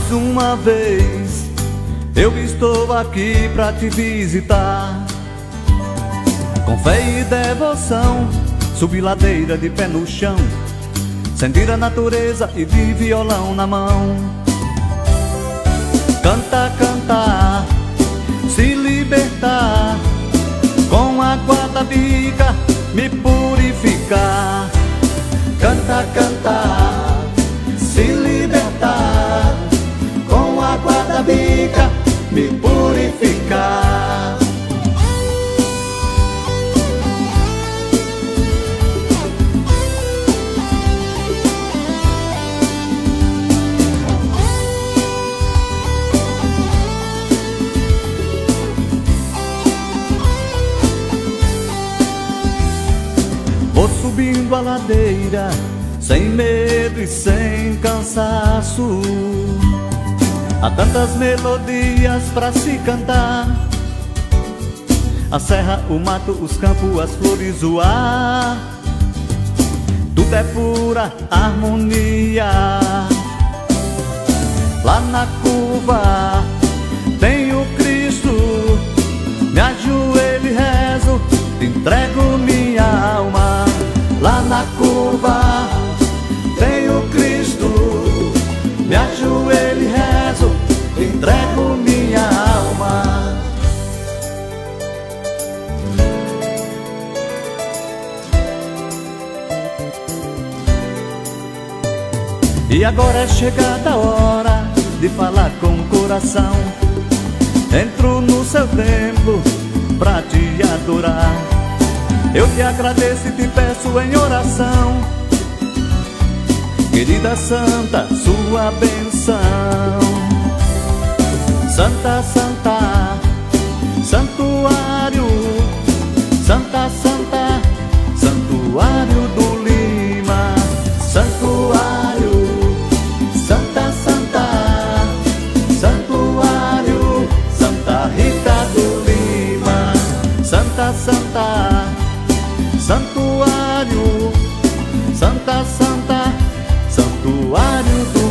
Mais uma vez eu estou aqui pra te visitar. Com fé e devoção, subi ladeira de pé no chão, sentir a natureza e de violão na mão. Cantar, cantar, se libertar, com água da bica me purificar. Cantar, cantar, se libertar, com água da bica me purificar. Vou subindo a ladeira, sem medo e sem cansaço. Há tantas melodias pra se cantar: a serra, o mato, os campos, as flores, o ar. Tudo é pura harmonia. Lá na curva tem o Cristo, me ajoelho e rezo, te entrego minha alma. Lá na curva tem o Cristo, me ajoelho e rezo, te entrego minha alma. E agora é chegada a hora de falar com o coração. Entro no seu templo pra te adorar. Eu te agradeço e te peço em oração, querida Santa, sua benção. Santa, Santa, santuário, Santa, Santa, santuário do Lima. Santuário, Santa, Santa, santuário, Santa Rita do Lima. Santa, Santa, santuário, Santa, Santa, santuário do